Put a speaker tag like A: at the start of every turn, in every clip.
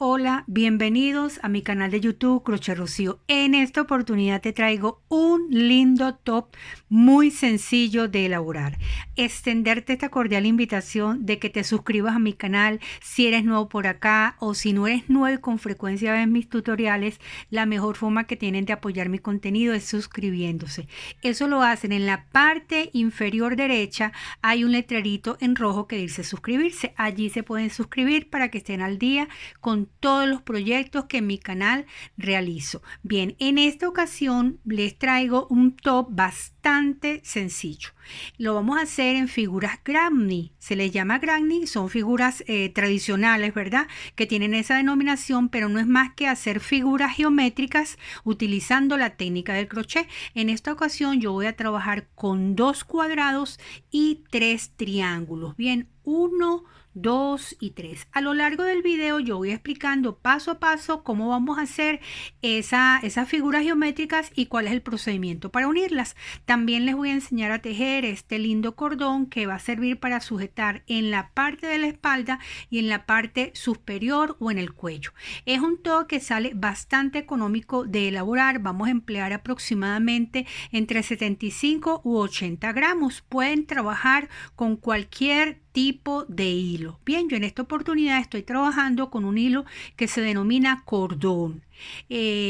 A: Hola, bienvenidos a mi canal de YouTube Crochet Rocío. En esta oportunidad te traigo un lindo top muy sencillo de elaborar. Extenderte esta cordial invitación de que te suscribas a mi canal si eres nuevo por acá o si no eres nuevo y con frecuencia ves mis tutoriales. La mejor forma que tienen de apoyar mi contenido es suscribiéndose. Eso lo hacen en la parte inferior derecha. Hay un letrerito en rojo que dice suscribirse. Allí se pueden suscribir para que estén al día con todos los proyectos que en mi canal realizo. Bien, en esta ocasión les traigo un top bastante sencillo. Lo vamos a hacer en figuras Granny. Se les llama Granny, son figuras tradicionales, ¿verdad? Que tienen esa denominación, pero no es más que hacer figuras geométricas utilizando la técnica del crochet. En esta ocasión yo voy a trabajar con 2 cuadrados y 3 triángulos. Bien, 1, 2 y 3. A lo largo del video yo voy explicando paso a paso cómo vamos a hacer esas figuras geométricas y cuál es el procedimiento para unirlas. También les voy a enseñar a tejer este lindo cordón que va a servir para sujetar en la parte de la espalda y en la parte superior o en el cuello. Es un todo que sale bastante económico de elaborar. Vamos a emplear aproximadamente entre 75 u 80 gramos. Pueden trabajar con cualquier tipo de hilo. Bien, yo en esta oportunidad estoy trabajando con un hilo que se denomina cordón.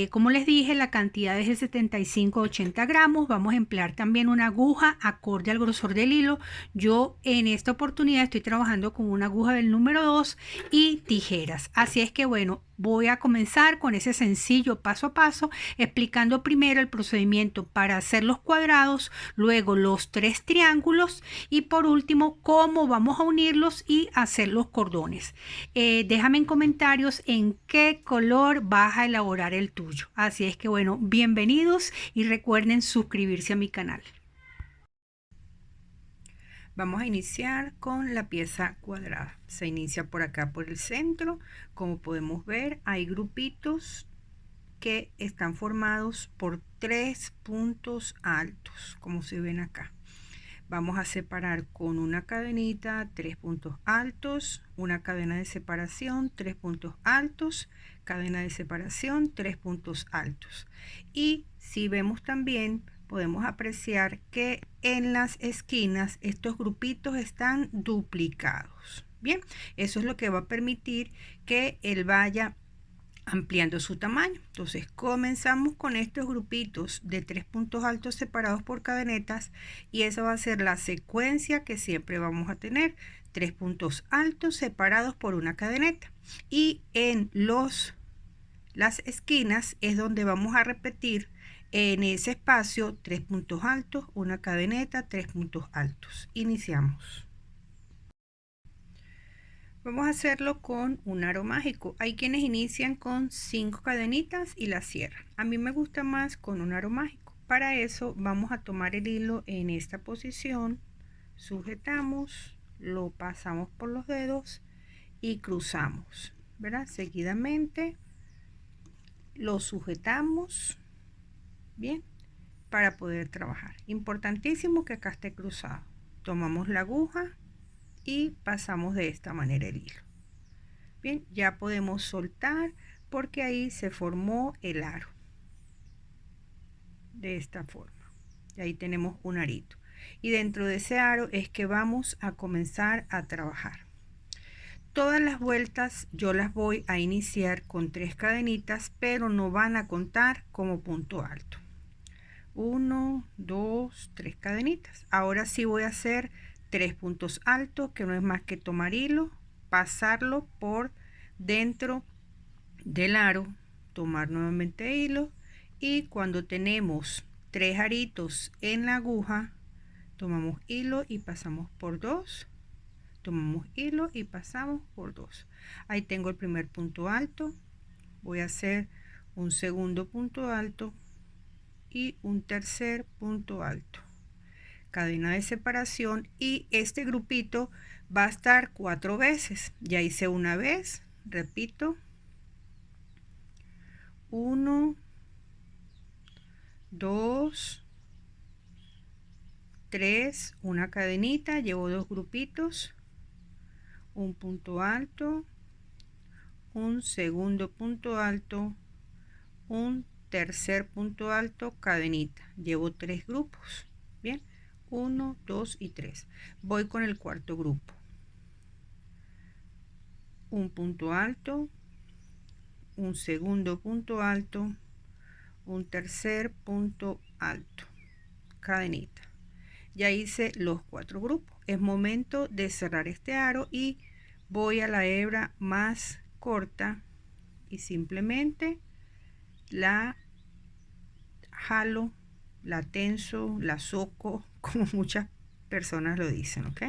A: Como les dije, la cantidad es de 75 a 80 gramos. Vamos a emplear también una aguja acorde al grosor del hilo. Yo en esta oportunidad estoy trabajando con una aguja del número 2 y tijeras. Así es que bueno, voy a comenzar con ese sencillo paso a paso, explicando primero el procedimiento para hacer los cuadrados, luego los 3 triángulos y por último cómo vamos a unirlos y hacer los cordones. Déjame en comentarios en qué color vas a elaborar el tuyo. Así es que bueno, bienvenidos y recuerden suscribirse a mi canal. Vamos a iniciar con la pieza cuadrada. Se inicia por acá por el centro. Como podemos ver, hay grupitos que están formados por 3 puntos altos, como se ven acá. Vamos a separar con una cadenita 3 puntos altos, una cadena de separación, 3 puntos altos, cadena de separación, 3 puntos altos. Y si vemos también, podemos apreciar que en las esquinas estos grupitos están duplicados. Bien, eso es lo que va a permitir que él vaya ampliando su tamaño. Entonces comenzamos con estos grupitos de 3 puntos altos separados por cadenetas y esa va a ser la secuencia que siempre vamos a tener: 3 puntos altos separados por una cadeneta, y en las esquinas es donde vamos a repetir en ese espacio 3 puntos altos, una cadeneta, 3 puntos altos. Iniciamos. Vamos a hacerlo con un aro mágico. Hay quienes inician con 5 cadenitas y la cierran. A mí me gusta más con un aro mágico. Para eso vamos a tomar el hilo en esta posición, sujetamos, lo pasamos por los dedos y cruzamos, ¿verdad? Seguidamente lo sujetamos bien para poder trabajar. Importantísimo que acá esté cruzado. Tomamos la aguja y pasamos de esta manera el hilo. Bien, ya podemos soltar porque ahí se formó el aro de esta forma. Y ahí tenemos un arito. Y dentro de ese aro es que vamos a comenzar a trabajar. Todas las vueltas yo las voy a iniciar con 3 cadenitas, pero no van a contar como punto alto. 1, 2, 3 cadenitas. Ahora sí voy a hacer 3 puntos altos, que no es más que tomar hilo, pasarlo por dentro del aro, tomar nuevamente hilo, y cuando tenemos 3 aritos en la aguja, tomamos hilo y pasamos por 2, tomamos hilo y pasamos por 2. Ahí tengo el primer punto alto. Voy a hacer un segundo punto alto y un tercer punto alto, cadena de separación, y este grupito va a estar 4 veces. Ya hice una vez, repito, 1, 2, 3, una cadenita, llevo 2 grupitos, un punto alto, un segundo punto alto, un tercer punto alto, cadenita. Llevo 3 grupos. Bien, 1, 2 y 3. Voy con el cuarto grupo. Un punto alto, un segundo punto alto, un tercer punto alto, cadenita. Ya hice los 4 grupos. Es momento de cerrar este aro y voy a la hebra más corta y simplemente la jalo, la tenso, la soco, como muchas personas lo dicen, ¿ok?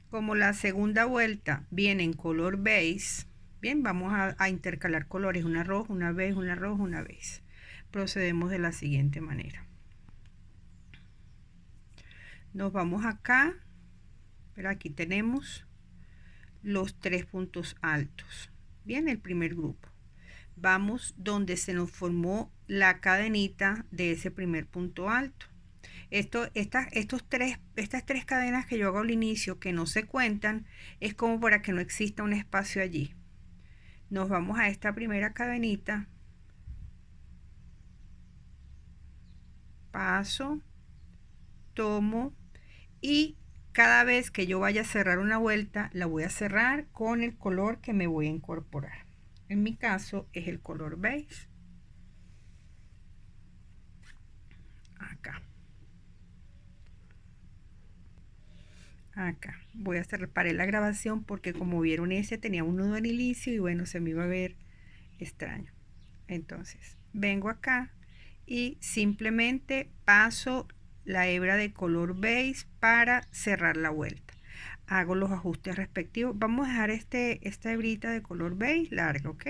A: Como la segunda vuelta viene en color beige, bien, vamos a intercalar colores, una roja, una beige, una roja, una beige. Procedemos de la siguiente manera. Nos vamos acá, pero aquí tenemos los 3 puntos altos. Bien, el primer grupo. Vamos donde se nos formó la cadenita de ese primer punto alto. Estas 3 cadenas que yo hago al inicio que no se cuentan es como para que no exista un espacio allí. Nos vamos a esta primera cadenita, paso, tomo y cada vez que yo vaya a cerrar una vuelta la voy a cerrar con el color que me voy a incorporar. En mi caso es el color beige. Acá. Acá. Voy a hacer, paré la grabación porque como vieron ese tenía un nudo en el inicio y bueno, se me iba a ver extraño. Entonces, vengo acá y simplemente paso la hebra de color beige para cerrar la vuelta. Hago los ajustes respectivos. Vamos a dejar esta hebrita de color beige larga, ¿ok?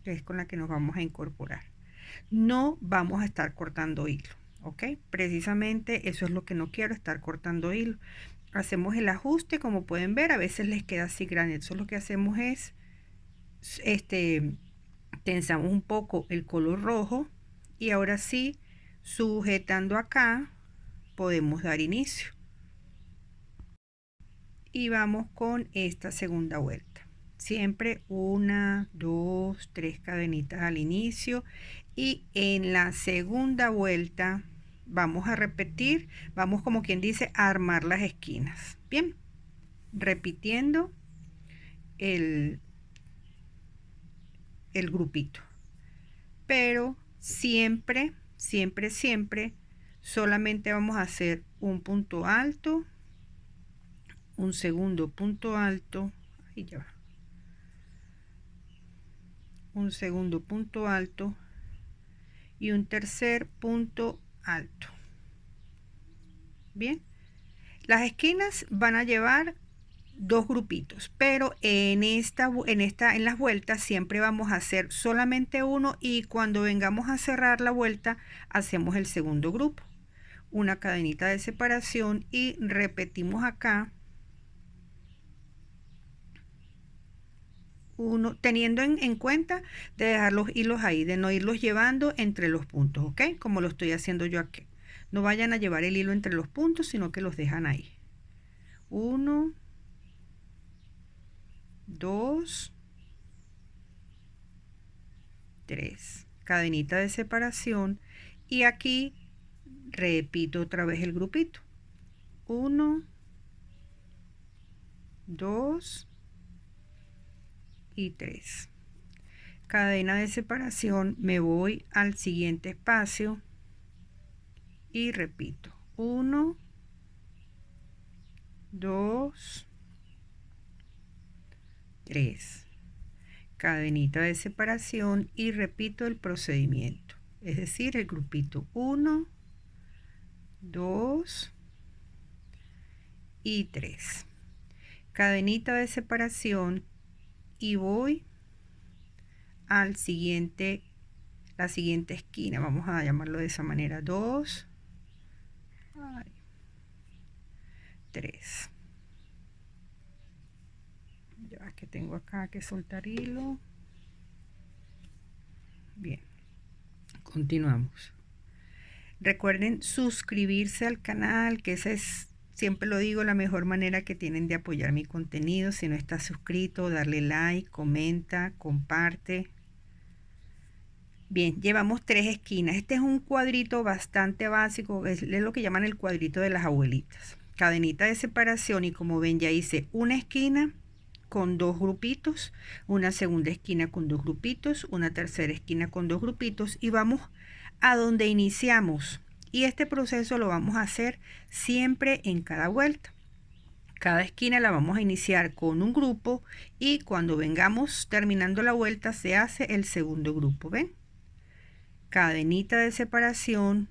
A: Que es con la que nos vamos a incorporar. No vamos a estar cortando hilo, ¿ok? Precisamente eso es lo que no quiero, estar cortando hilo. Hacemos el ajuste, como pueden ver, a veces les queda así grande. Eso lo que hacemos es, tensamos un poco el color rojo y ahora sí, sujetando acá, podemos dar inicio. Y vamos con esta segunda vuelta. Siempre 1, 2, 3 cadenitas al inicio y en la segunda vuelta vamos a repetir, vamos como quien dice a armar las esquinas. Bien, repitiendo el grupito, pero siempre solamente vamos a hacer un punto alto, un segundo punto alto, ahí ya va, un segundo punto alto y un tercer punto alto. Bien, las esquinas van a llevar 2 grupitos, pero en las vueltas siempre vamos a hacer solamente uno y cuando vengamos a cerrar la vuelta hacemos el segundo grupo, una cadenita de separación y repetimos acá uno, teniendo en cuenta de dejar los hilos ahí, de no irlos llevando entre los puntos, ¿ok? Como lo estoy haciendo yo aquí. No vayan a llevar el hilo entre los puntos, sino que los dejan ahí. 1, 2, 3. Cadenita de separación. Y aquí repito otra vez el grupito. 1, 2 y 3. Cadena de separación, me voy al siguiente espacio y repito 1, 2, 3. Cadenita de separación y repito el procedimiento, es decir, el grupito 1, 2 y 3. Cadenita de separación y voy al siguiente, la siguiente esquina, vamos a llamarlo de esa manera, 2, 3. Ya que tengo acá que soltar hilo. Bien, continuamos. Recuerden suscribirse al canal, que esa es siempre lo digo, la mejor manera que tienen de apoyar mi contenido, si no estás suscrito, darle like, comenta, comparte. Bien, llevamos 3 esquinas. Este es un cuadrito bastante básico, es lo que llaman el cuadrito de las abuelitas. Cadenita de separación y como ven ya hice una esquina con 2 grupitos, una segunda esquina con 2 grupitos, una tercera esquina con 2 grupitos y vamos a donde iniciamos. Y este proceso lo vamos a hacer siempre en cada vuelta. Cada esquina la vamos a iniciar con un grupo y cuando vengamos terminando la vuelta se hace el segundo grupo, ¿ven? Cadenita de separación,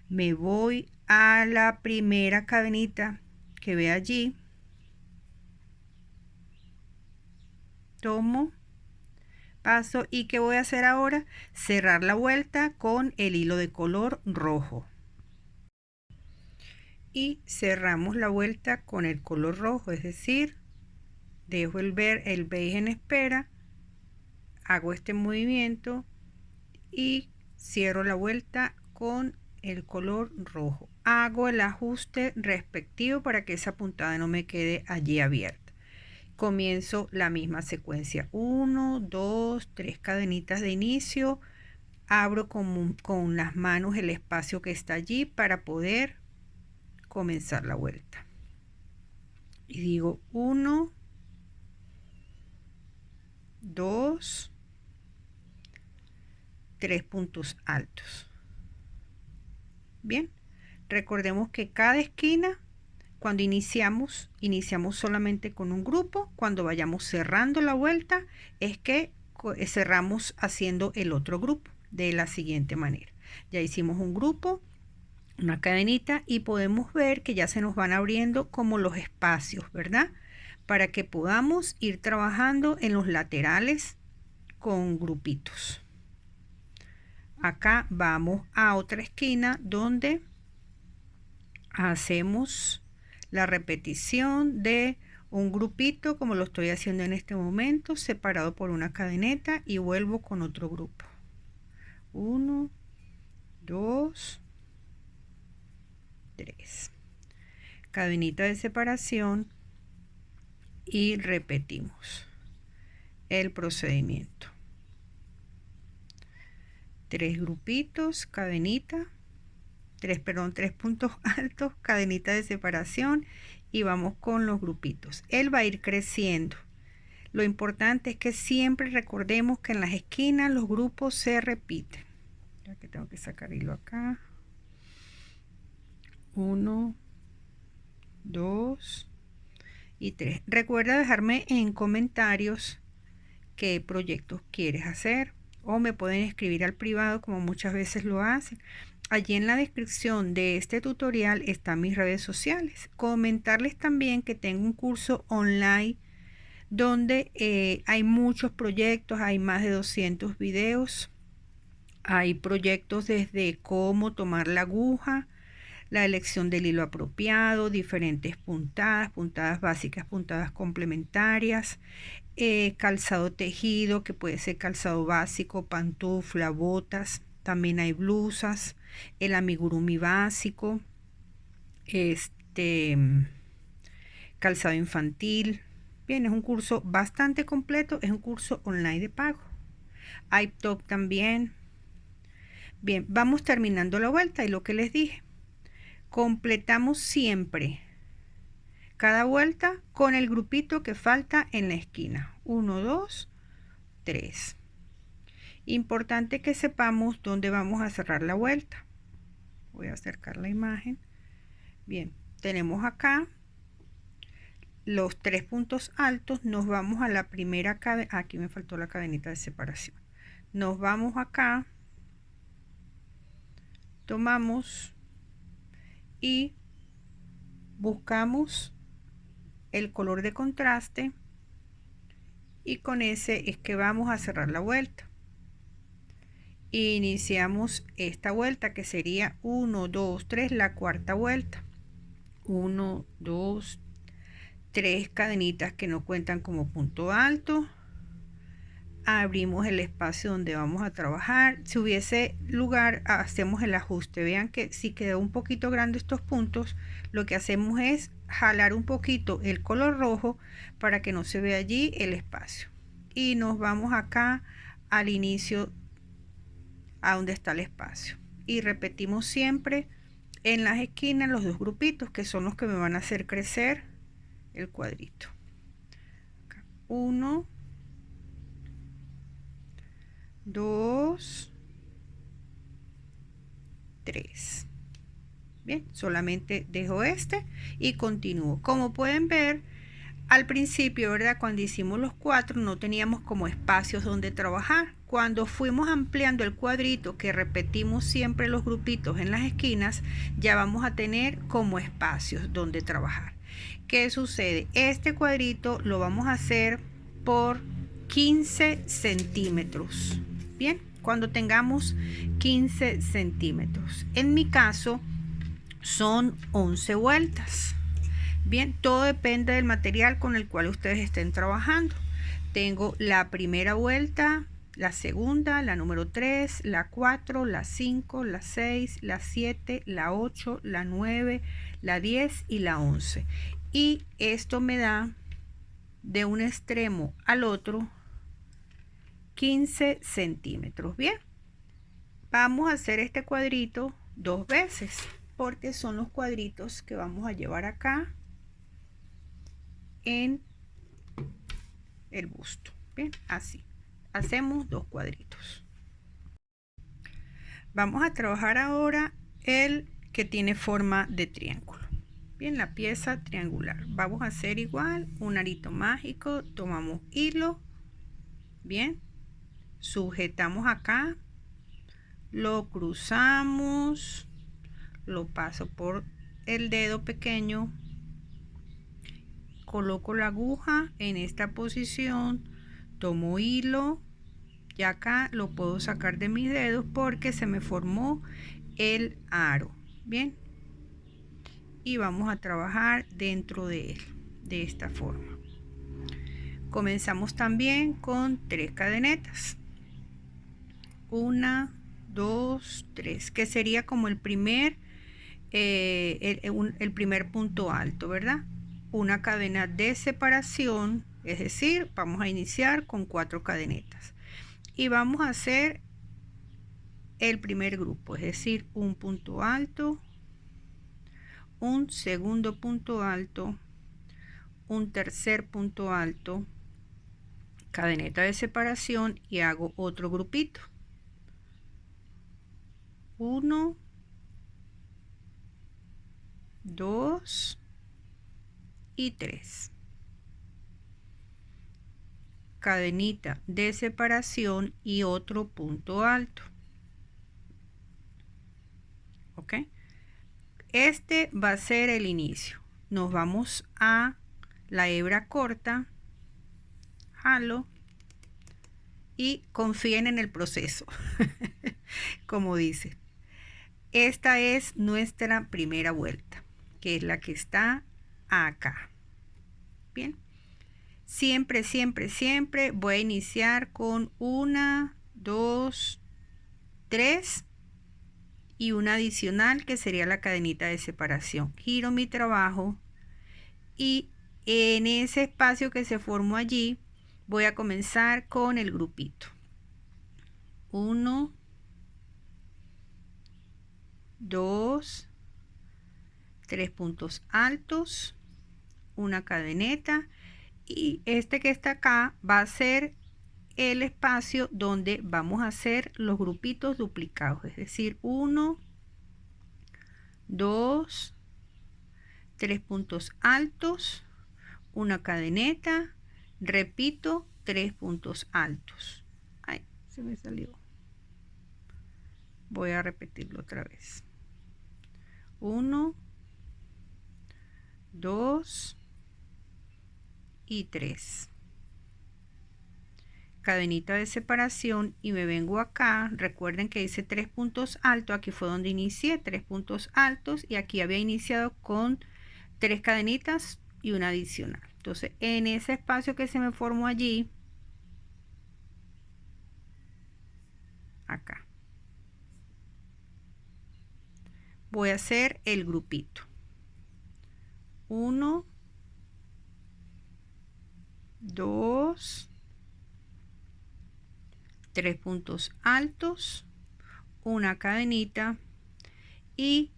A: me voy a la primera cadenita que ve allí, tomo, paso y ¿qué voy a hacer ahora? Cerrar la vuelta con el hilo de color rojo. Y cerramos la vuelta con el color rojo, es decir, dejo el beige en espera, hago este movimiento y cierro la vuelta con el color rojo. Hago el ajuste respectivo para que esa puntada no me quede allí abierta. Comienzo la misma secuencia, 1, 2, 3 cadenitas de inicio, abro con las manos el espacio que está allí para poder comenzar la vuelta y digo 1, 2, 3 puntos altos. Bien, recordemos que cada esquina cuando iniciamos solamente con un grupo. Cuando vayamos cerrando la vuelta es que cerramos haciendo el otro grupo de la siguiente manera. Ya hicimos un grupo, una cadenita y podemos ver que ya se nos van abriendo como los espacios, ¿verdad? Para que podamos ir trabajando en los laterales con grupitos. Acá vamos a otra esquina donde hacemos la repetición de un grupito como lo estoy haciendo en este momento, separado por una cadeneta y vuelvo con otro grupo. 1, 2, 3. Cadenita de separación y repetimos el procedimiento. 3 grupitos, cadenita, 3 puntos altos, cadenita de separación y vamos con los grupitos. Él va a ir creciendo. Lo importante es que siempre recordemos que en las esquinas los grupos se repiten. Ya que tengo que sacar hilo acá. 1, 2 y 3. Recuerda dejarme en comentarios qué proyectos quieres hacer o me pueden escribir al privado como muchas veces lo hacen. Allí en la descripción de este tutorial están mis redes sociales. Comentarles también que tengo un curso online donde hay muchos proyectos, hay más de 200 videos. Hay proyectos desde cómo tomar la aguja, la elección del hilo apropiado, diferentes puntadas, puntadas básicas, puntadas complementarias, calzado tejido, que puede ser calzado básico, pantufla, botas. También hay blusas, el amigurumi básico, calzado infantil. Bien, es un curso bastante completo, es un curso online de pago. Hay top también. Bien, vamos terminando la vuelta y lo que les dije, completamos siempre cada vuelta con el grupito que falta en la esquina. 1, 2, 3. Importante que sepamos dónde vamos a cerrar la vuelta. Voy a acercar la imagen. Bien, tenemos acá los 3 puntos altos. Nos vamos a la primera cadena. Aquí me faltó la cadenita de separación. Nos vamos acá, tomamos y buscamos el color de contraste y con ese es que vamos a cerrar la vuelta. Iniciamos esta vuelta que sería 1, 2, 3, la cuarta vuelta. 1, 2, 3 cadenitas que no cuentan como punto alto. abrimos el espacio donde vamos a trabajar. Si hubiese lugar, hacemos el ajuste. Vean que si quedó un poquito grande estos puntos, lo que hacemos es jalar un poquito el color rojo para que no se vea allí el espacio. Y nos vamos acá al inicio, a donde está el espacio. Y repetimos siempre en las esquinas los dos grupitos que son los que me van a hacer crecer el cuadrito. 1, 2, 3. Bien, solamente dejo este y continúo. Como pueden ver, al principio, ¿verdad? Cuando hicimos los 4 no teníamos como espacios donde trabajar. Cuando fuimos ampliando el cuadrito, que repetimos siempre los grupitos en las esquinas, ya vamos a tener como espacios donde trabajar. ¿Qué sucede? Este cuadrito lo vamos a hacer por 15 centímetros. Bien, cuando tengamos 15 centímetros. En mi caso son 11 vueltas. Bien, todo depende del material con el cual ustedes estén trabajando. Tengo la primera vuelta, la segunda, la número 3, la 4, la 5, la 6, la 7, la 8, la 9, la 10 y la 11. Y esto me da de un extremo al otro 15 centímetros. Bien, vamos a hacer este cuadrito 2 veces porque son los cuadritos que vamos a llevar acá en el busto. Bien, así hacemos 2 cuadritos. Vamos a trabajar ahora el que tiene forma de triángulo. Bien, la pieza triangular. Vamos a hacer igual un arito mágico. Tomamos hilo. Bien, sujetamos acá, lo cruzamos, lo paso por el dedo pequeño, coloco la aguja en esta posición, tomo hilo y acá lo puedo sacar de mis dedos porque se me formó el aro. Bien, y vamos a trabajar dentro de él de esta forma. Comenzamos también con 3 cadenetas. 1, 2, 3, que sería como el primer primer punto alto, ¿verdad? Una cadena de separación, es decir, vamos a iniciar con 4 cadenetas y vamos a hacer el primer grupo, es decir, un punto alto, un segundo punto alto, un tercer punto alto, cadeneta de separación y hago otro grupito. 1, 2 y 3. Cadenita de separación y otro punto alto. ¿Ok? Este va a ser el inicio. Nos vamos a la hebra corta, jalo y confíen en el proceso, como dice. Esta es nuestra primera vuelta, que es la que está acá. Bien, siempre, siempre, siempre voy a iniciar con 1, 2, 3 y una adicional que sería la cadenita de separación. Giro mi trabajo y en ese espacio que se formó allí voy a comenzar con el grupito. 1, 2, 3 puntos altos, una cadeneta y este que está acá va a ser el espacio donde vamos a hacer los grupitos duplicados, es decir, 1, 2, 3 puntos altos, una cadeneta, repito 3 puntos altos. Ay, se me salió. Voy a repetirlo otra vez. 1, 2 y 3. Cadenita de separación y me vengo acá. Recuerden que hice 3 puntos altos. Aquí fue donde inicié 3 puntos altos y aquí había iniciado con 3 cadenitas y una adicional. Entonces en ese espacio que se me formó allí acá. Voy a hacer el grupito. 1, 2, 3 puntos altos, una cadenita y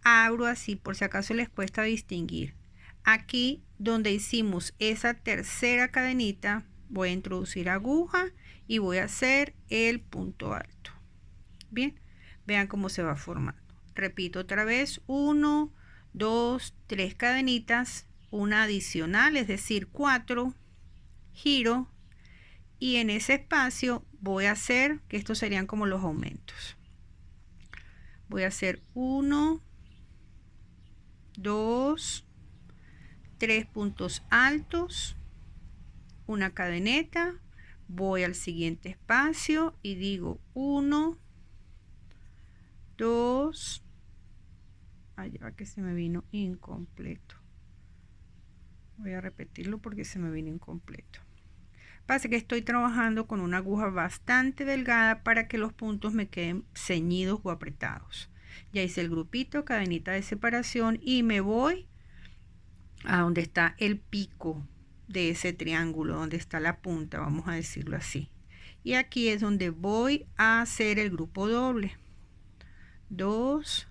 A: abro así por si acaso les cuesta distinguir. Aquí donde hicimos esa tercera cadenita voy a introducir aguja y voy a hacer el punto alto. Bien, vean cómo se va formando. Repito otra vez, 1, 2, 3 cadenitas, una adicional, es decir, 4, giro y en ese espacio voy a hacer, que estos serían como los aumentos. Voy a hacer 1, 2, 3 puntos altos, una cadeneta, voy al siguiente espacio y digo 1, 2, allá que se me vino incompleto. Voy a repetirlo porque se me vino incompleto. Pasa que estoy trabajando con una aguja bastante delgada para que los puntos me queden ceñidos o apretados. Ya hice el grupito, cadenita de separación y me voy a donde está el pico de ese triángulo, donde está la punta, vamos a decirlo así. Y aquí es donde voy a hacer el grupo doble. 2,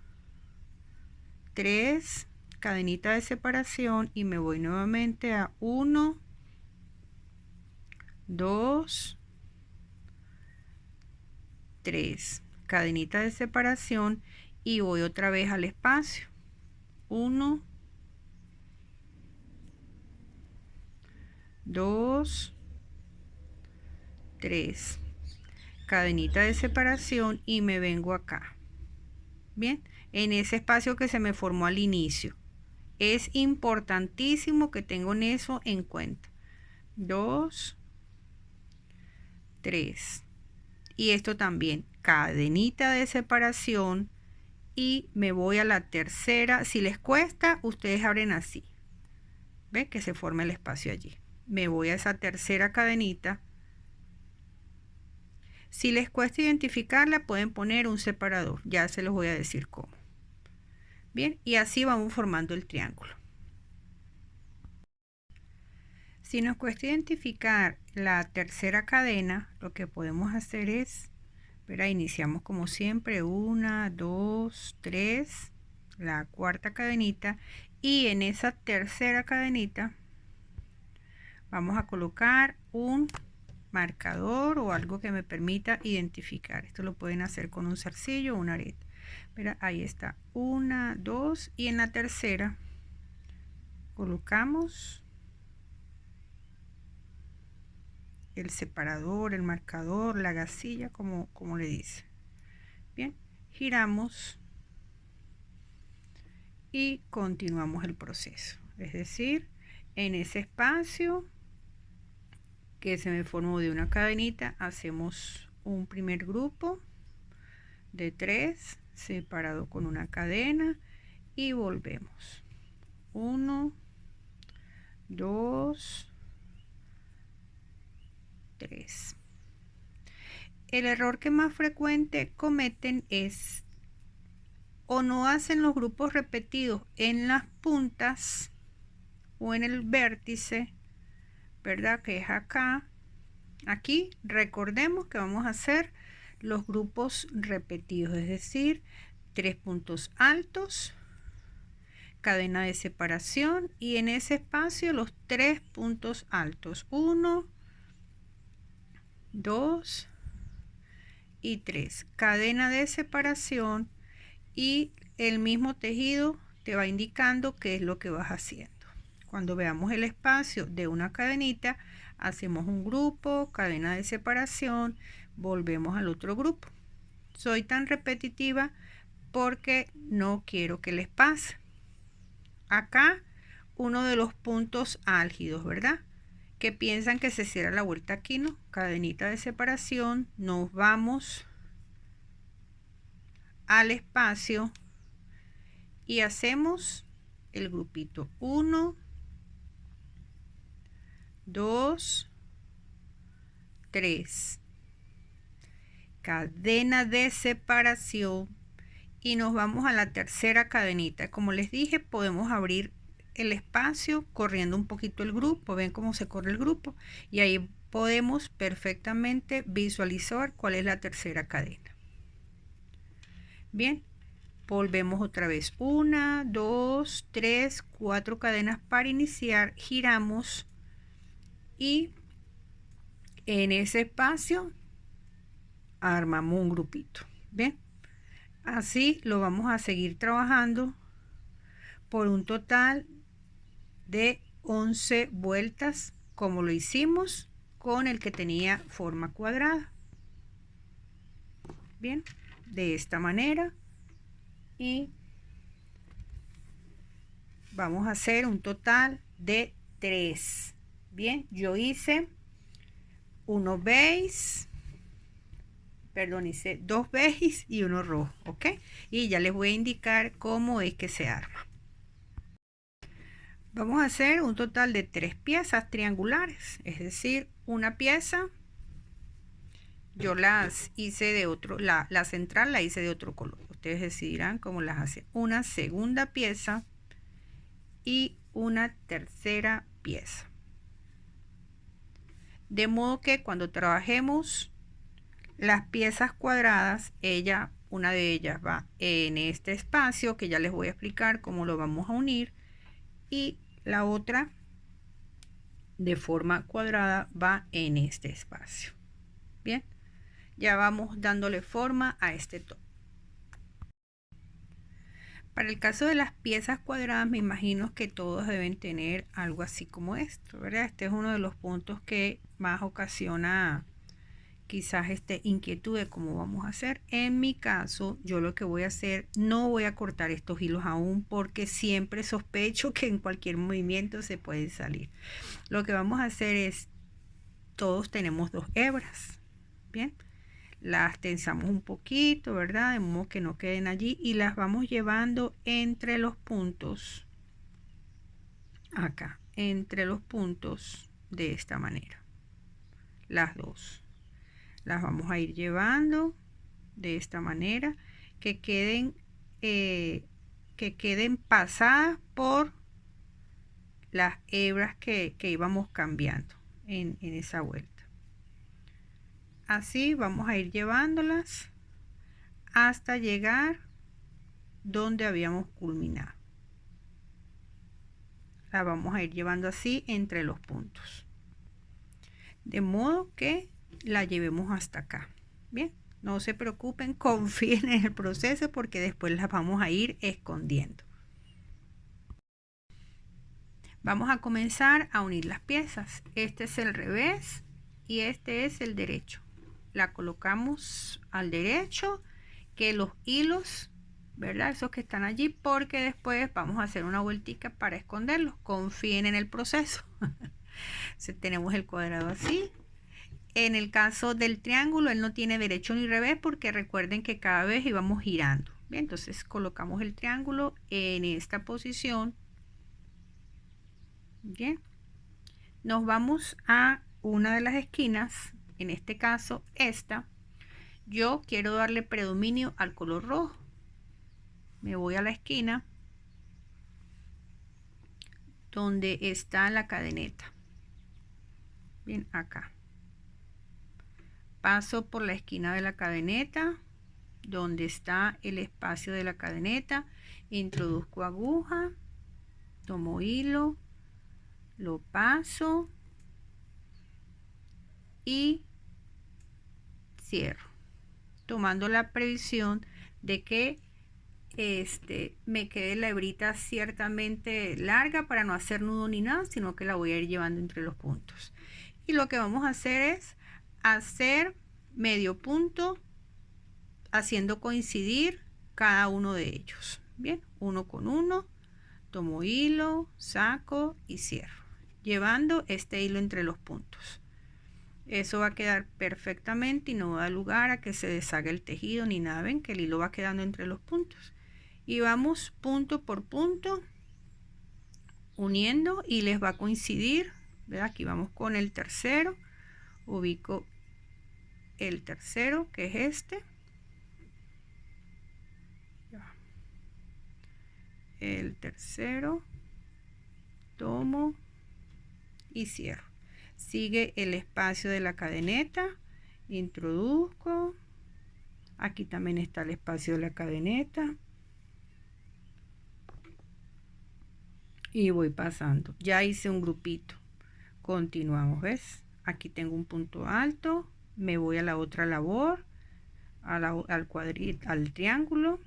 A: 3, cadenita de separación y me voy nuevamente a 1, 2, 3, cadenita de separación y voy otra vez al espacio. 1, 2, 3, cadenita de separación y me vengo acá. Bien, en ese espacio que se me formó al inicio. Es importantísimo que tengan eso en cuenta. 2, 3. Y esto también, cadenita de separación y me voy a la tercera. Si les cuesta, ustedes abren así. ¿Ven? Que se forma el espacio allí. Me voy a esa tercera cadenita. Si les cuesta identificarla, pueden poner un separador. Ya se los voy a decir cómo. Bien, y así vamos formando el triángulo. Si nos cuesta identificar la tercera cadena, lo que podemos hacer es, verá, iniciamos como siempre, 1, 2, 3, la cuarta cadenita y en esa tercera cadenita vamos a colocar un marcador o algo que me permita identificar. Esto lo pueden hacer con un zarcillo o un arete. Mira, ahí está, 1, 2 y en la tercera colocamos el separador, el marcador, la gasilla, como le dice. Bien, giramos y continuamos el proceso. Es decir, en ese espacio que se me formó de una cadenita, hacemos un primer grupo de 3 separado con una cadena y volvemos. 1, 2, 3. El error que más frecuente cometen es o no hacen los grupos repetidos en las puntas o en el vértice, ¿verdad? Que es acá. Aquí recordemos que vamos a hacer los grupos repetidos, es decir, 3 puntos altos, cadena de separación y en ese espacio los 3 puntos altos, 1, 2 y 3, cadena de separación y el mismo tejido te va indicando qué es lo que vas haciendo. Cuando veamos el espacio de una cadenita, hacemos un grupo, cadena de separación, volvemos al otro grupo. Soy tan repetitiva porque no quiero que les pase. Acá uno de los puntos álgidos, ¿verdad? Que piensan que se cierra la vuelta aquí, ¿no? Cadenita de separación, nos vamos al espacio y hacemos el grupito 1, 2, 3, cadena de separación y nos vamos a la tercera cadenita. Como les dije, podemos abrir el espacio corriendo un poquito el grupo. Ven cómo se corre el grupo y ahí podemos perfectamente visualizar cuál es la tercera cadena. Bien, volvemos otra vez. 1, 2, 3, 4 cadenas para iniciar. Giramos y en ese espacio armamos un grupito. Bien, así lo vamos a seguir trabajando por un total de 11 vueltas, como lo hicimos con el que tenía forma cuadrada. Bien, de esta manera, y vamos a hacer un total de 3. Bien, yo hice uno beige, perdón, hice 2 beige y uno rojo, ok, y ya les voy a indicar cómo es que se arma. Vamos a hacer un total de 3 piezas triangulares, es decir, una pieza yo las hice de otro, la central la hice de otro color, ustedes decidirán cómo las hacen. Una segunda pieza y una tercera pieza, de modo que cuando trabajemos las piezas cuadradas, una de ellas va en este espacio que ya les voy a explicar cómo lo vamos a unir, y la otra de forma cuadrada va en este espacio. Bien, ya vamos dándole forma a este top. Para el caso de las piezas cuadradas, me imagino que todos deben tener algo así como esto, ¿verdad? Este es uno de los puntos que más ocasiona quizás inquietud de cómo vamos a hacer. En mi caso, yo lo que voy a hacer, no voy a cortar estos hilos aún porque siempre sospecho que en cualquier movimiento se puede salir. Lo que vamos a hacer es, todos tenemos 2 hebras, bien, las tensamos un poquito, ¿verdad? De modo que no queden allí y las vamos llevando entre los puntos, acá, entre los puntos de esta manera. Las 2 las vamos a ir llevando de esta manera, que queden pasadas por las hebras que íbamos cambiando en esa vuelta. Así vamos a ir llevándolas hasta llegar donde habíamos culminado. La vamos a ir llevando así entre los puntos, de modo que la llevemos hasta acá. Bien, no se preocupen, confíen en el proceso porque después las vamos a ir escondiendo. Vamos a comenzar a unir las piezas. Este es el revés y este es el derecho. La colocamos al derecho, que los hilos, ¿verdad? Esos que están allí, porque después vamos a hacer una vueltica para esconderlos. Confíen en el proceso. Tenemos el cuadrado así. En el caso del triángulo, él no tiene derecho ni revés porque recuerden que cada vez íbamos girando. Bien, entonces colocamos el triángulo en esta posición. Bien, nos vamos a una de las esquinas, en este caso esta. Yo quiero darle predominio al color rojo. Me voy a la esquina donde está la cadeneta. Bien, acá. Paso por la esquina de la cadeneta, donde está el espacio de la cadeneta. Introduzco aguja, tomo hilo, lo paso y cierro, tomando la previsión de que me quede la hebrita ciertamente larga para no hacer nudo ni nada, sino que la voy a ir llevando entre los puntos. Y lo que vamos a hacer es hacer medio punto haciendo coincidir cada uno de ellos. Bien, uno con uno, tomo hilo, saco y cierro, llevando este hilo entre los puntos. Eso va a quedar perfectamente y no va a dar lugar a que se deshaga el tejido ni nada. Ven que el hilo va quedando entre los puntos y vamos punto por punto uniendo y les va a coincidir, ¿verdad? Aquí vamos con el tercero, ubico el tercero, que es este. El tercero, tomo y cierro. Sigue el espacio de la cadeneta, introduzco. Aquí también está el espacio de la cadeneta. Y voy pasando. Ya hice un grupito. Continuamos, ¿ves? Aquí tengo un punto alto. Me voy a la otra labor, al cuadrito, al triángulo.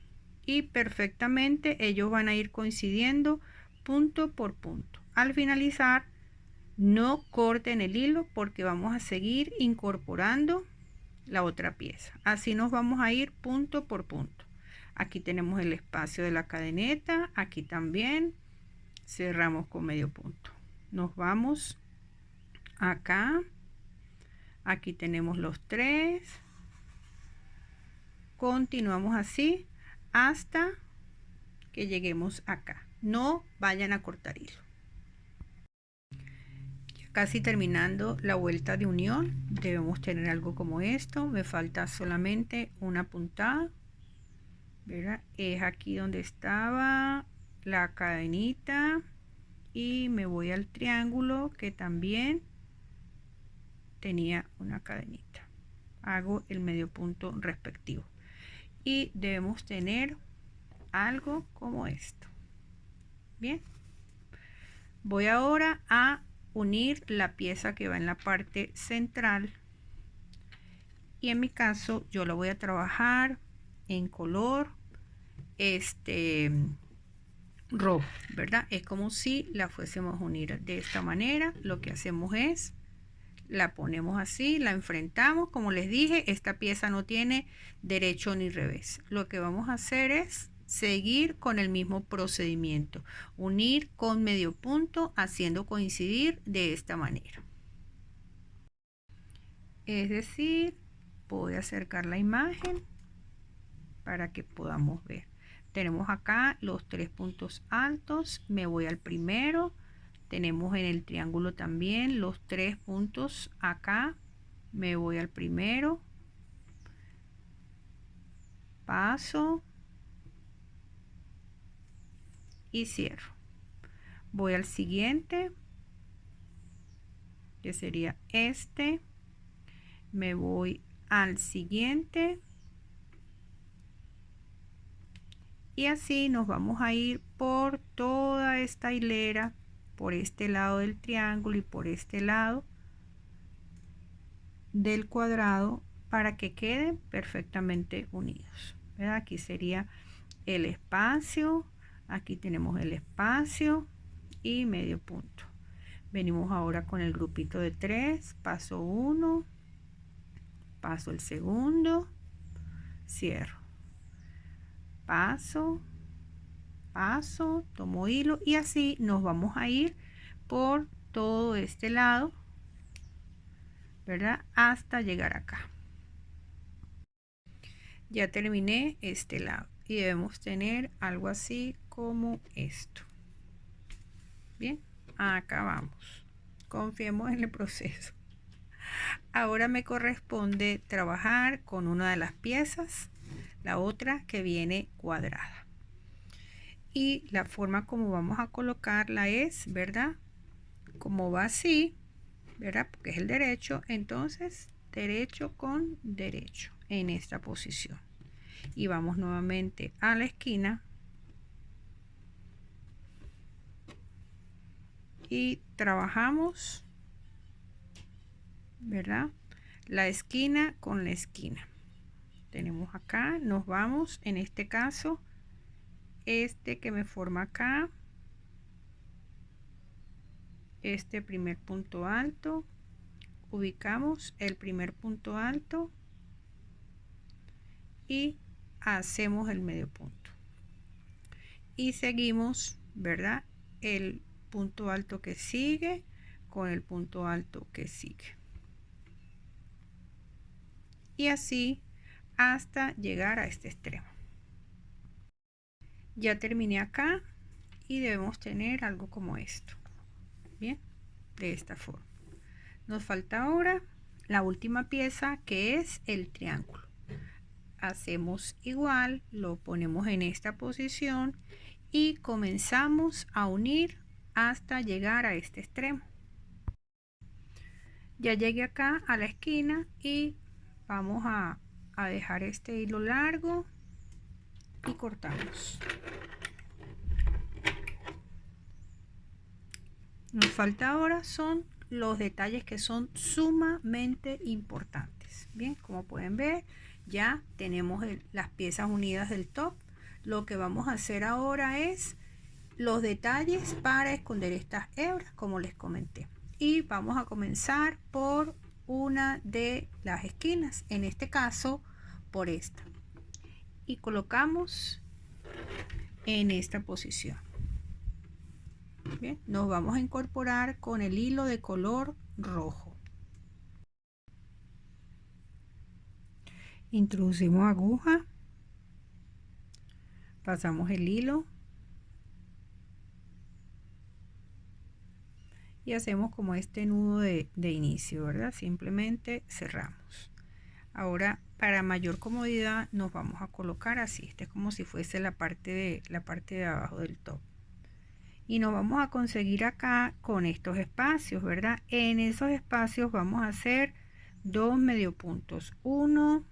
A: Y perfectamente ellos van a ir coincidiendo punto por punto. Al finalizar, no corten el hilo porque vamos a seguir incorporando la otra pieza. Así nos vamos a ir punto por punto. Aquí tenemos el espacio de la cadeneta, aquí también cerramos con medio punto. Nos vamos acá, aquí tenemos los 3, continuamos así hasta que lleguemos acá. No vayan a cortar hilo. Casi terminando la vuelta de unión, debemos tener algo como esto. Me falta solamente una puntada, ¿verdad? Es aquí donde estaba la cadenita y me voy al triángulo que también tenía una cadenita. Hago el medio punto respectivo y debemos tener algo como esto. Bien, voy ahora a unir la pieza que va en la parte central y en mi caso yo la voy a trabajar en color rojo, ¿verdad? Es como si la fuésemos a unir de esta manera. Lo que hacemos es la ponemos así, la enfrentamos. Como les dije, esta pieza no tiene derecho ni revés. Lo que vamos a hacer es seguir con el mismo procedimiento, unir con medio punto haciendo coincidir de esta manera. Es decir, voy a acercar la imagen para que podamos ver. Tenemos acá los 3 puntos altos, me voy al primero. Tenemos en el triángulo también los 3 puntos acá, me voy al primero, paso y cierro. Voy al siguiente, que sería este, me voy al siguiente y así nos vamos a ir por toda esta hilera, por este lado del triángulo y por este lado del cuadrado para que queden perfectamente unidos, ¿verdad? Aquí sería el espacio, aquí tenemos el espacio y medio punto. Venimos ahora con el grupito de 3, paso 1, paso el segundo, cierro, paso, paso, tomo hilo y así nos vamos a ir por todo este lado, ¿verdad? Hasta llegar acá. Ya terminé este lado y debemos tener algo así como esto. Bien, acá vamos. Confiemos en el proceso. Ahora me corresponde trabajar con una de las piezas, la otra que viene cuadrada. Y la forma como vamos a colocarla es, ¿verdad? Como va así, ¿verdad? Porque es el derecho, entonces derecho con derecho en esta posición. Y vamos nuevamente a la esquina y trabajamos, ¿verdad? La esquina con la esquina. Tenemos acá, nos vamos, en este caso, este que me forma acá, este primer punto alto, ubicamos el primer punto alto y hacemos el medio punto. Y seguimos, ¿verdad? El punto alto que sigue con el punto alto que sigue. Y así hasta llegar a este extremo. Ya terminé acá y debemos tener algo como esto. Bien, de esta forma. Nos falta ahora la última pieza, que es el triángulo. Hacemos igual, lo ponemos en esta posición y comenzamos a unir hasta llegar a este extremo. Ya llegué acá a la esquina y vamos a dejar este hilo largo y cortamos. Nos falta ahora son los detalles que son sumamente importantes. Bien, como pueden ver, ya tenemos las piezas unidas del top. Lo que vamos a hacer ahora es los detalles para esconder estas hebras, como les comenté. Y vamos a comenzar por una de las esquinas, en este caso por esta. Y colocamos en esta posición. Bien, nos vamos a incorporar con el hilo de color rojo. Introducimos aguja, pasamos el hilo y hacemos como este nudo de inicio, ¿verdad? Simplemente cerramos. Ahora, para mayor comodidad, nos vamos a colocar así. Este es como si fuese la parte de abajo del top. Y nos vamos a conseguir acá con estos espacios, ¿verdad? En esos espacios vamos a hacer dos medio puntos, 1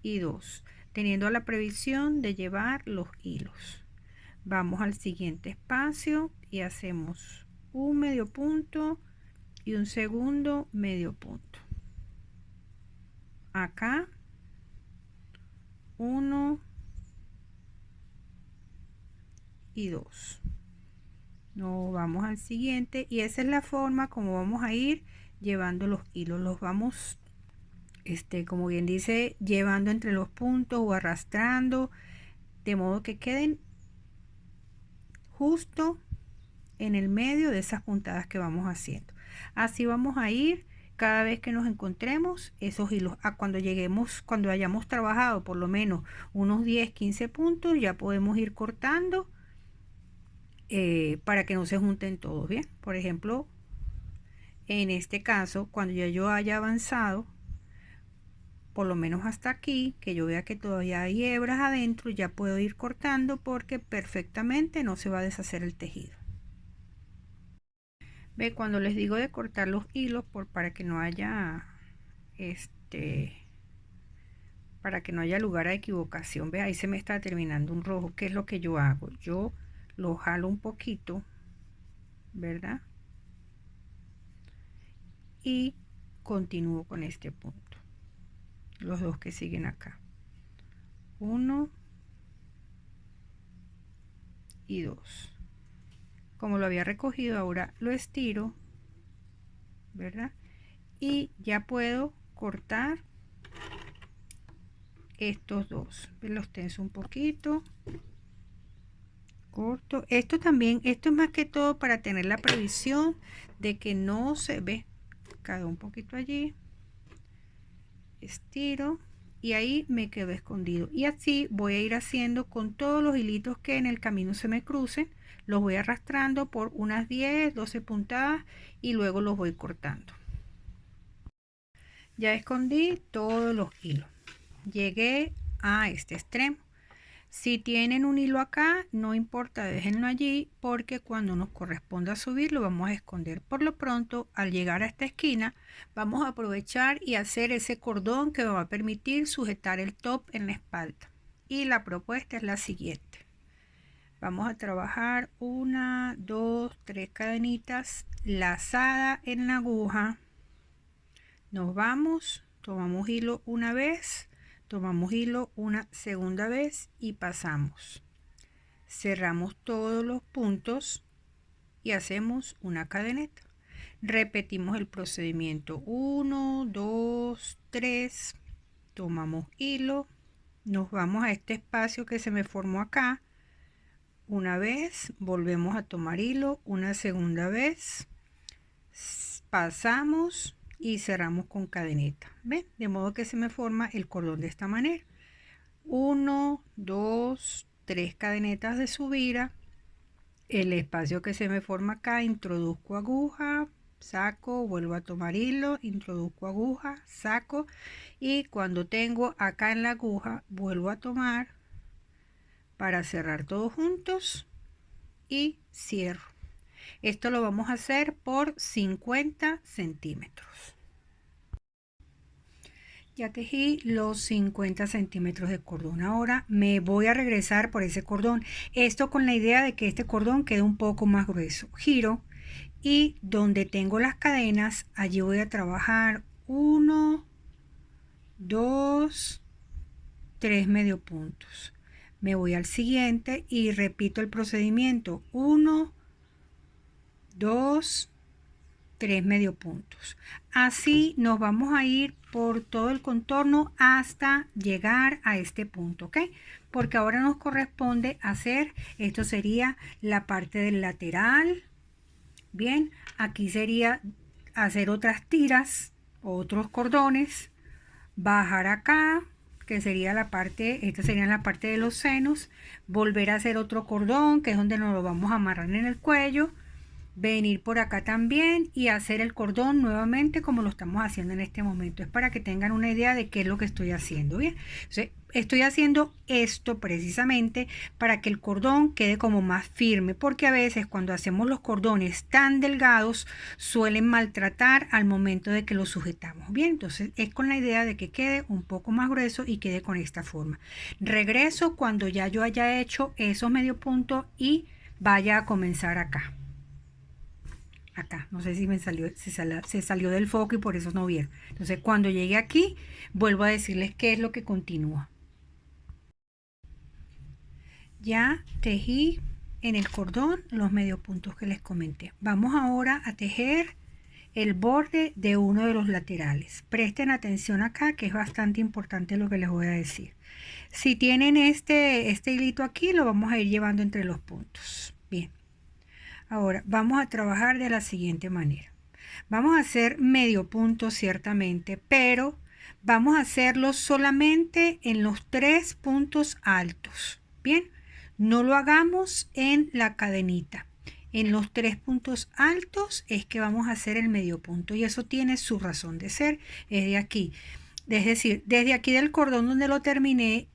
A: y 2, teniendo la previsión de llevar los hilos. Vamos al siguiente espacio y hacemos un medio punto y un segundo medio punto. Acá 1 y 2. Nos vamos al siguiente y esa es la forma como vamos a ir llevando los hilos. Los vamos, como bien dice, llevando entre los puntos o arrastrando, de modo que queden justo en el medio de esas puntadas que vamos haciendo. Así vamos a ir cada vez que nos encontremos esos hilos. Cuando lleguemos, cuando hayamos trabajado por lo menos unos 10-15 puntos, ya podemos ir cortando para que no se junten todos. Bien, por ejemplo, en este caso, cuando ya yo haya avanzado por lo menos hasta aquí, que yo vea que todavía hay hebras adentro, ya puedo ir cortando porque perfectamente no se va a deshacer el tejido. Ve, cuando les digo de cortar los hilos para que no haya para que no haya lugar a equivocación, ve, ahí se me está terminando un rojo. ¿Qué es lo que yo hago? Yo lo jalo un poquito, ¿verdad? Y continúo con este punto, los dos que siguen acá, 1 y 2. Como lo había recogido, ahora lo estiro, ¿verdad? Y ya puedo cortar estos dos. Los tenso un poquito, corto. Esto también, esto es más que todo para tener la previsión de que no se ve. Cada un poquito allí, estiro y ahí me quedo escondido. Y así voy a ir haciendo con todos los hilitos que en el camino se me crucen. Los voy arrastrando por unas 10-12 puntadas y luego los voy cortando. Ya escondí todos los hilos. Llegué a este extremo. Si tienen un hilo acá, no importa, déjenlo allí porque cuando nos corresponda subir lo vamos a esconder. Por lo pronto, al llegar a esta esquina, vamos a aprovechar y hacer ese cordón que va a permitir sujetar el top en la espalda. Y la propuesta es la siguiente. Vamos a trabajar 1, 2, 3 cadenitas lazada en la aguja. Nos vamos, tomamos hilo una vez, tomamos hilo una segunda vez y pasamos. Cerramos todos los puntos y hacemos una cadeneta. Repetimos el procedimiento 1, 2, 3. Tomamos hilo, nos vamos a este espacio que se me formó acá. Una vez, volvemos a tomar hilo una segunda vez. Pasamos y cerramos con cadeneta. ¿Ven? De modo que se me forma el cordón de esta manera. 1, 2, 3 cadenetas de subida. El espacio que se me forma acá, introduzco aguja, saco, vuelvo a tomar hilo, introduzco aguja, saco y cuando tengo acá en la aguja vuelvo a tomar para cerrar todos juntos y cierro. Esto lo vamos a hacer por 50 centímetros. Ya tejí los 50 centímetros de cordón. Ahora me voy a regresar por ese cordón. Esto con la idea de que este cordón quede un poco más grueso. Giro y donde tengo las cadenas, allí voy a trabajar 1, 2, 3 medio puntos. Me voy al siguiente y repito el procedimiento. 1, 2, 3 medio puntos. Así nos vamos a ir por todo el contorno hasta llegar a este punto, ¿ok? Porque ahora nos corresponde hacer, esto sería la parte del lateral. Bien, aquí sería hacer otras tiras, otros cordones, bajar acá, que sería la parte, esta sería la parte de los senos, volver a hacer otro cordón, que es donde nos lo vamos a amarrar en el cuello, venir por acá también y hacer el cordón nuevamente como lo estamos haciendo en este momento. Es para que tengan una idea de qué es lo que estoy haciendo. Bien, entonces, estoy haciendo esto precisamente para que el cordón quede como más firme, porque a veces cuando hacemos los cordones tan delgados suelen maltratar al momento de que lo sujetamos. Bien, entonces es con la idea de que quede un poco más grueso y quede con esta forma. Regreso cuando ya yo haya hecho esos medio puntos y vaya a comenzar acá. Acá, no sé si me salió, se salió del foco y por eso no vieron. Entonces cuando llegue aquí vuelvo a decirles qué es lo que continúa. Ya tejí en el cordón los medio puntos que les comenté. Vamos ahora a tejer el borde de uno de los laterales. Presten atención acá, que es bastante importante lo que les voy a decir. Si tienen este hilito aquí, lo vamos a ir llevando entre los puntos. Bien. Ahora vamos a trabajar de la siguiente manera. Vamos a hacer medio punto ciertamente, pero vamos a hacerlo solamente en los 3 puntos altos. Bien, no lo hagamos en la cadenita. En los 3 puntos altos es que vamos a hacer el medio punto y eso tiene su razón de ser. Es de aquí. Es decir, desde aquí del cordón donde lo terminé,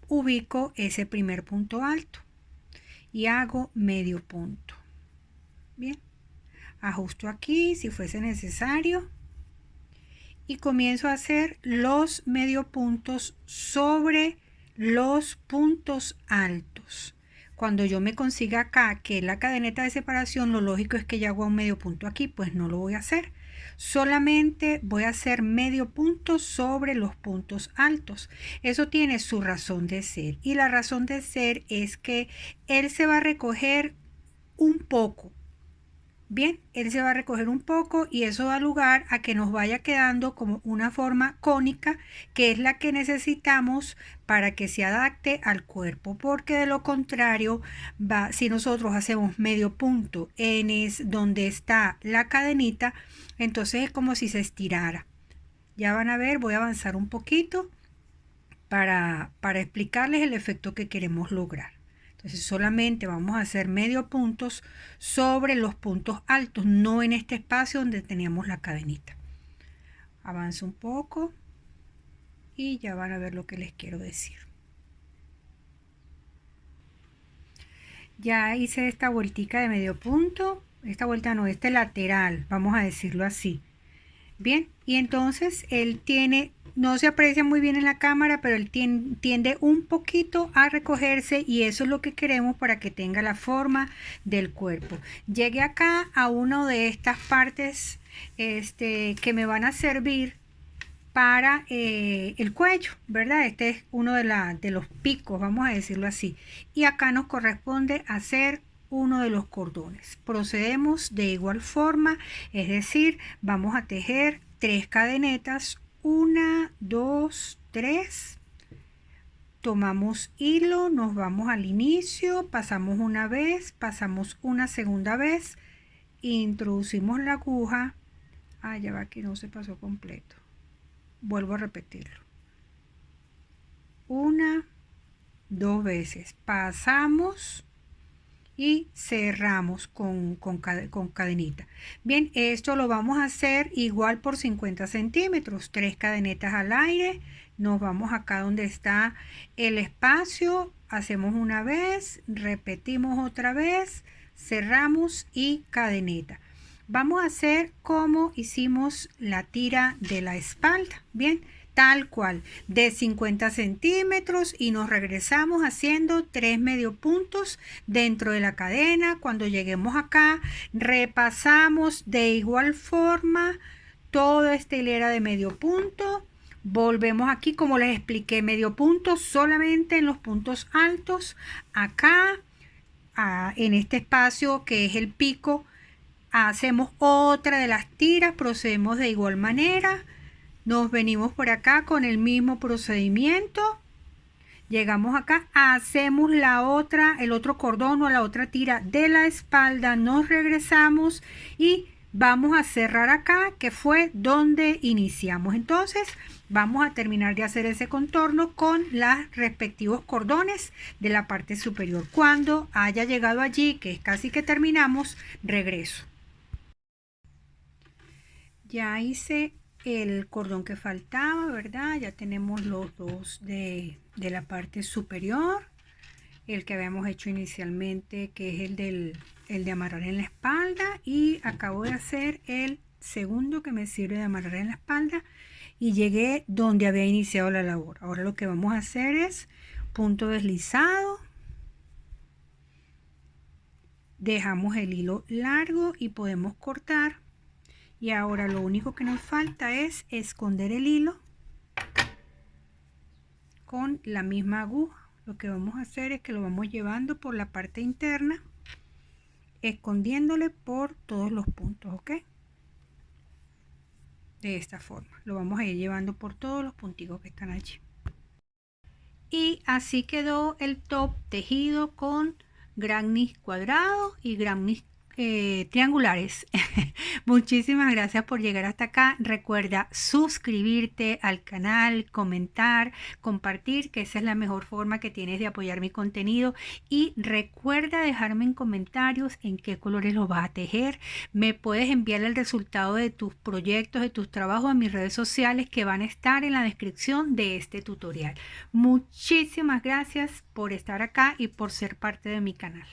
A: ubico ese primer punto alto y hago medio punto. Bien, ajusto aquí si fuese necesario y comienzo a hacer los medio puntos sobre los puntos altos. Cuando yo me consiga acá, que es la cadeneta de separación, lo lógico es que ya hago un medio punto aquí, pues no lo voy a hacer. Solamente voy a hacer medio punto sobre los puntos altos. Eso tiene su razón de ser y la razón de ser es que él se va a recoger un poco. Bien, él se va a recoger un poco y eso da lugar a que nos vaya quedando como una forma cónica, que es la que necesitamos para que se adapte al cuerpo, porque de lo contrario, si nosotros hacemos medio punto en donde está la cadenita, entonces es como si se estirara. Ya van a ver, voy a avanzar un poquito para explicarles el efecto que queremos lograr. Entonces solamente vamos a hacer medio puntos sobre los puntos altos, no en este espacio donde teníamos la cadenita. Avanzo un poco y ya van a ver lo que les quiero decir. Ya hice esta vueltica de medio punto, esta vuelta no, este lateral, vamos a decirlo así. Bien, y entonces él tiene, no se aprecia muy bien en la cámara, pero él tiende un poquito a recogerse y eso es lo que queremos para que tenga la forma del cuerpo. Llegué acá a una de estas partes que me van a servir para el cuello, ¿verdad? Este es uno de los picos, vamos a decirlo así. Y acá nos corresponde hacer uno de los cordones. Procedemos de igual forma, es decir, vamos a tejer 3 cadenetas, 1, 2, 3. Tomamos hilo, nos vamos al inicio, pasamos una vez, pasamos una segunda vez, introducimos la aguja. Ya va, que no se pasó completo. Vuelvo a repetirlo. 1, 2 veces. Pasamos y cerramos con cadenita. Bien, esto lo vamos a hacer igual por 50 centímetros, 3 cadenetas al aire. Nos vamos acá donde está el espacio, hacemos una vez, repetimos otra vez, cerramos y cadeneta. Vamos a hacer como hicimos la tira de la espalda, bien, tal cual, de 50 centímetros, y nos regresamos haciendo 3 medio puntos dentro de la cadena. Cuando lleguemos acá, repasamos de igual forma toda esta hilera de medio punto. Volvemos aquí, como les expliqué, medio punto solamente en los puntos altos. Acá, en este espacio que es el pico, hacemos otra de las tiras, procedemos de igual manera. Nos venimos por acá con el mismo procedimiento. Llegamos acá, hacemos el otro cordón o la otra tira de la espalda, nos regresamos y vamos a cerrar acá, que fue donde iniciamos. Entonces vamos a terminar de hacer ese contorno con los respectivos cordones de la parte superior. Cuando haya llegado allí, que es casi que terminamos, regreso. Ya hice el cordón que faltaba, ¿verdad? Ya tenemos los dos de la parte superior, el que habíamos hecho inicialmente, que es el de amarrar en la espalda, y acabo de hacer el segundo que me sirve de amarrar en la espalda, y llegué donde había iniciado la labor. Ahora lo que vamos a hacer es punto deslizado, dejamos el hilo largo y podemos cortar. Y ahora lo único que nos falta es esconder el hilo con la misma aguja. Lo que vamos a hacer es que lo vamos llevando por la parte interna, escondiéndole por todos los puntos, ¿ok? De esta forma lo vamos a ir llevando por todos los punticos que están allí. Y así quedó el top tejido con grannis cuadrados y grannis triangulares. Muchísimas gracias por llegar hasta acá. Recuerda suscribirte al canal, comentar, compartir, que esa es la mejor forma que tienes de apoyar mi contenido. Y recuerda dejarme en comentarios en qué colores lo vas a tejer. Me puedes enviar el resultado de tus proyectos, de tus trabajos, a mis redes sociales, que van a estar en la descripción de este tutorial. Muchísimas gracias por estar acá y por ser parte de mi canal.